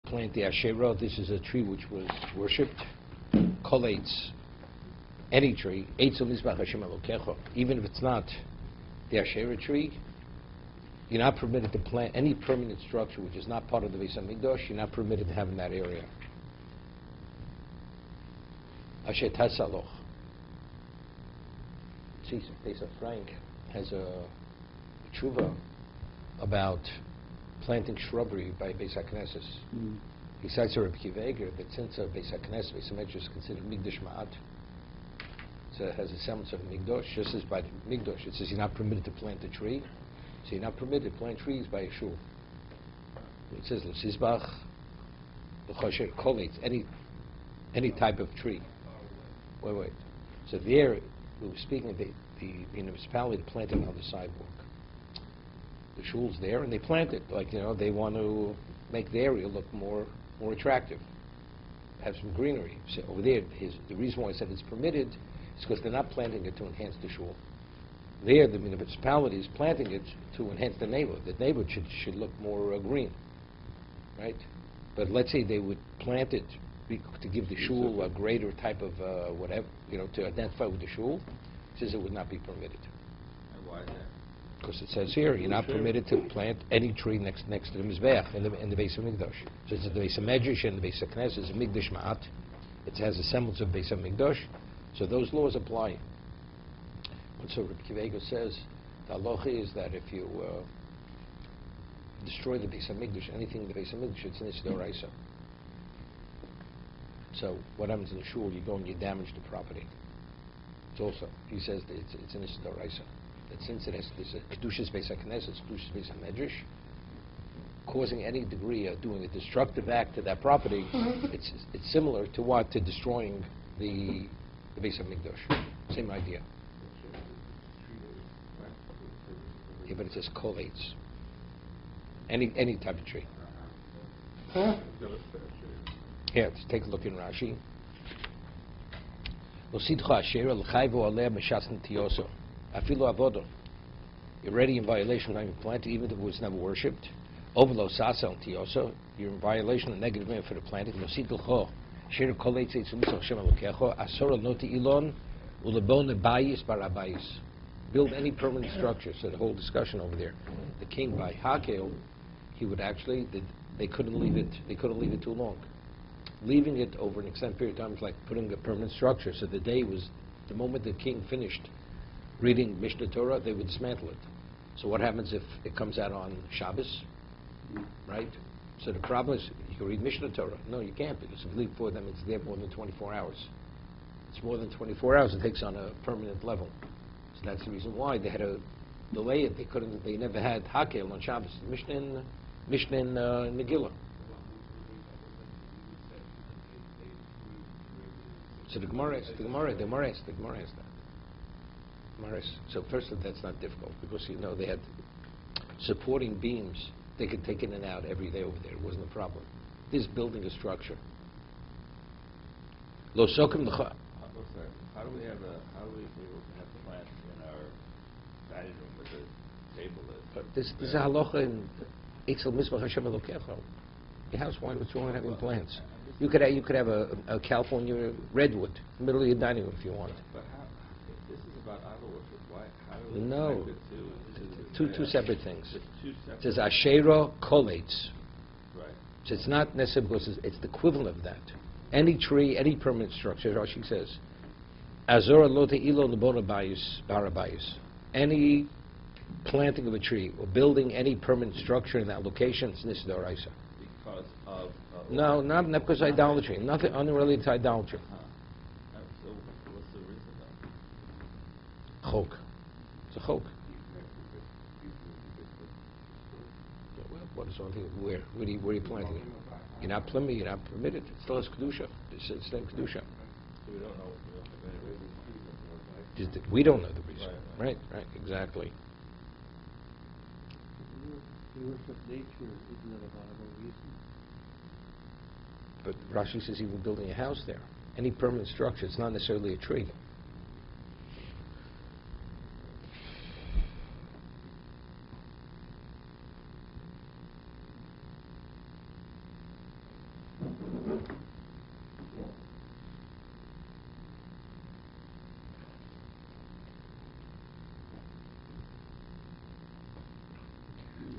plant the Asherah. This is a tree which was worshipped. Collates any tree. Eitzel Mizbach Hashem Elokecha. Even if it's not the Asherah tree, you're not permitted to plant any permanent structure which is not part of the Beis Hamikdash. You're not permitted to have in that area. Asher Tasaloch. See, Pesach Frank has a tshuva about planting shrubbery by Beis HaKnesses. He cites a Rabbi Kiva Eger that since Beis HaKnesses, Beis HaMikdash is considered Migdash Ma'at, so it has a semblance of Migdash, just as by the Migdash, it says you're not permitted to plant a tree, so you're not permitted to plant trees by a shul. It says L'Sizbach, L'Chosher, Koletz, any type of tree. Wait. So there, we were speaking of the municipality planting on the sidewalk. The shul's there, and they plant it like they want to make the area look more attractive, have some greenery. So over there, the reason why I said it's permitted is because they're not planting it to enhance the shul. There, the municipality is planting it to enhance the neighborhood. The neighborhood should look more green, right? But let's say they would plant it to give the shul a greater type of whatever, to identify with the shul. It says it would not be permitted. And why is that? Because it says here, you're not permitted to plant any tree next to the Mizbeach in the Beis HaMikdash. So it's the Beis HaMedrash and the Beis HaKnesses is Migdash Ma'at. It has a semblance of Beis HaMikdash. So those laws apply. And so Rabbi Kiva Eger says, the halacha is that if you destroy the Beis HaMikdash, anything in the Beis HaMikdash, it's an Isdoraisa. So what happens in the shul, you go and you damage the property. It's also, he says that it's an Isdoraisa. That since it has this Kedushas Beis HaKnesses, Kedushas Beis HaMedrash, causing any degree of doing a destructive act to that property, it's similar to what? To destroying the Beis HaMikdash. Same idea. Yeah, but it says collates. Any type of tree. Here, let's take a look in Rashi. You're already in violation of not planted, even if it was never worshipped. Overlo sasa and tioso, you're in violation of negative man for the planting. Build any permanent structure. So the whole discussion over there. The king by Hakel, he would actually they couldn't leave it. They couldn't leave it too long. Leaving it over an extended period of time is like putting a permanent structure. So the moment the king finished reading Mishnah Torah, they would dismantle it. So what happens if it comes out on Shabbos, right? So the problem is, you can read Mishnah Torah. No, you can't, because if you leave for them, it's there more than 24 hours. It's more than 24 hours, it takes on a permanent level. So that's the reason why they had to delay it. They never had Hakel on Shabbos. Mishnah in Megillah. So the Gemara has that. So first, that's not difficult because they had supporting beams. They could take in and out every day over there. It wasn't a problem. This is building a structure. How do we be able to have plants in our dining room with a table? But this is a halacha in Eitzel Mizbach Hashem Elokecha. Your house, what's wrong with having plants? You could have a California redwood in the middle of your dining room if you want. But if this is about idol worship, how do we No, two separate things. It says Separate. Asherah Collates. Right. So it's not necessarily because it's the equivalent of that. Any tree, any permanent structure, Rashi says, Azor lo te'ilo lebona bayis barabayis. Any planting of a tree or building any permanent structure in that location is nisdoraisa. Because of No, not because of idolatry. Nothing unrelated to idolatry. So what's the reason then? Chok. It's a chok. What is wrong with where? Where are you planting it? You're not plumbing. You're not permitted. It still has kedusha. It's still kedusha. So we don't know any reason. We don't know the reason. Right, exactly. We worship nature, isn't it a viable reason? But Rashi says even building a house there, any permanent structure, it's not necessarily a tree.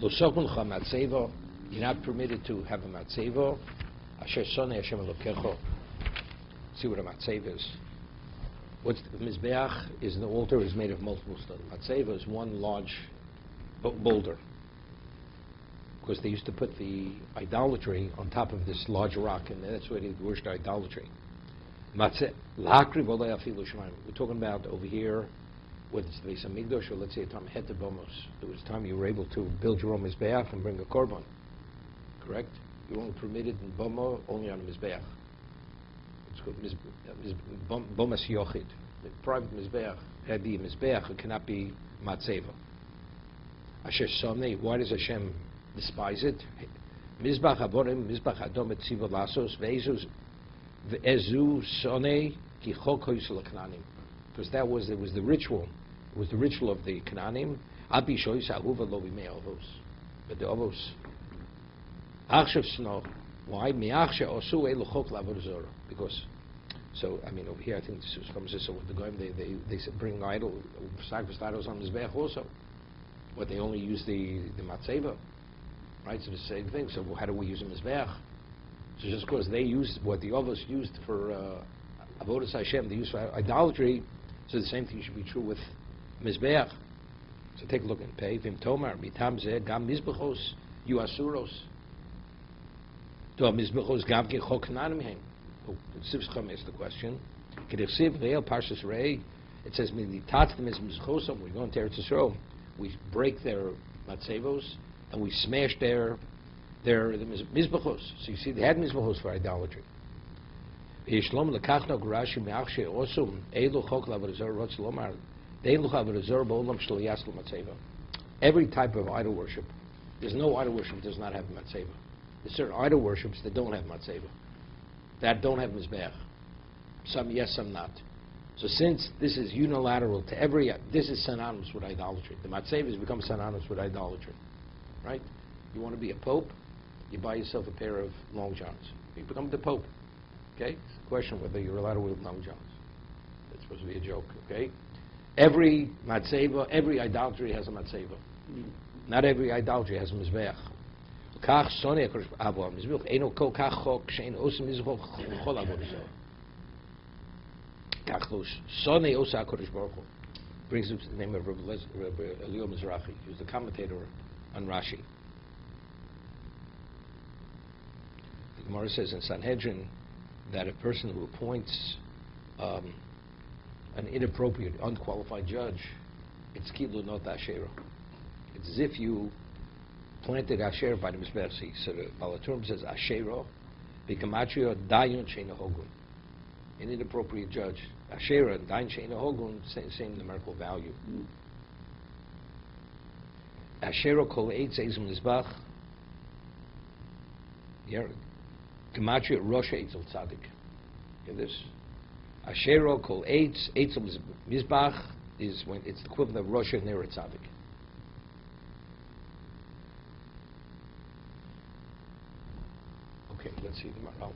Lo sokun cha matzeva. You're not permitted to have a matzeva. Asher sonei Hashem Elokecho. See what a matzeva is. What's the mizbeach is an altar is made of multiple stones. Matzeva is one large boulder. Because they used to put the idolatry on top of this large rock, and that's where they worshipped idolatry. We're talking about over here, whether it's the Beis Hamikdash or let's say a time Heta Bomos. There was a time you were able to build your own mizbeach and bring a korban. Correct? You're only permitted in Bomo only on a mizbeach. It's called Bomas Yochid. The private mizbeach had the mizbeach. It cannot be matzeva. Asher Somnei. Why does Hashem despise it? Mizbach Aborim, Mizbach Adom et Tziva Lasos Ve'ezu Sonei Ki Chok Hoysul Kananim. Because it was the ritual. It was the ritual of the Kananim. Abi Shoyis Ahuva Lo Bimei Avos. But the Avos. Achshav Sno. Why? Miachshe Osu Elu Chok Lavor Zor. Because. So I mean over here I think this comes this with the goyim they bring idol sacrifice idols on mizbeach also. But they only use the matzeva. Right, so the same thing. So how do we use a mizbeach? So just because they used what the others used for avodas Hashem, they used for idolatry, so the same thing should be true with mizbeach. So take a look and pay. Vim tomar mitam zeh gam mizbechos yu asuros. To mizbechos gam ke chok kananim hem. Sivcham is the question. K'dichsiv reil parshas rei. It says militat the mizbechosam. We go into Eretz Yisrael. We break their matzevos and we smash their mizbechos. So you see, they had mizbechos for idolatry. Yishlom lekachno gurashi me'achshe osum elu chok lavarazor rotz lomar de'elu lavarazor ba'olam shlo yaslu matzeva. Every type of idol worship, there's no idol worship that does not have matzeva. There's certain idol worships that don't have matzeva, that don't have mizbeach. Some yes, some not. So since this is unilateral to every, this is synonymous with idolatry. The matzeva has become synonymous with idolatry. Right? You want to be a pope, you buy yourself a pair of long johns. You become the pope. Okay? It's a question whether you're allowed to wear long johns. That's supposed to be a joke. Okay? Every matzeva, every idolatry has a matzeva. Not every idolatry has a mizbeach. Kach sonei HaKadosh Abo HaMizbeach eino kol kach chok she'ein osim mizbeach chol avodah zarah. Kach lo sonei osa HaKadosh Baruch Hu. Brings up the name of Rabbi Elio Mizrahi. He was the commentator on Rashi. The Gemara says in Sanhedrin that a person who appoints an inappropriate, unqualified judge, it's kilu not asherah. It's as if you planted asherah by the mizbeach. So the Balaturim says asherah, b'kamatria dayon sheina hogun. An inappropriate judge. Asherah and dayon sheina hogun, same numerical value. Asherah kol eitz eizim mizbach. Gematria Rosh Eitzel Tzadik. Hear this? Asherah kol eitz Eitzel Mizbach is when it's the equivalent of Rosh Ner Tzadik. Okay, let's see tomorrow.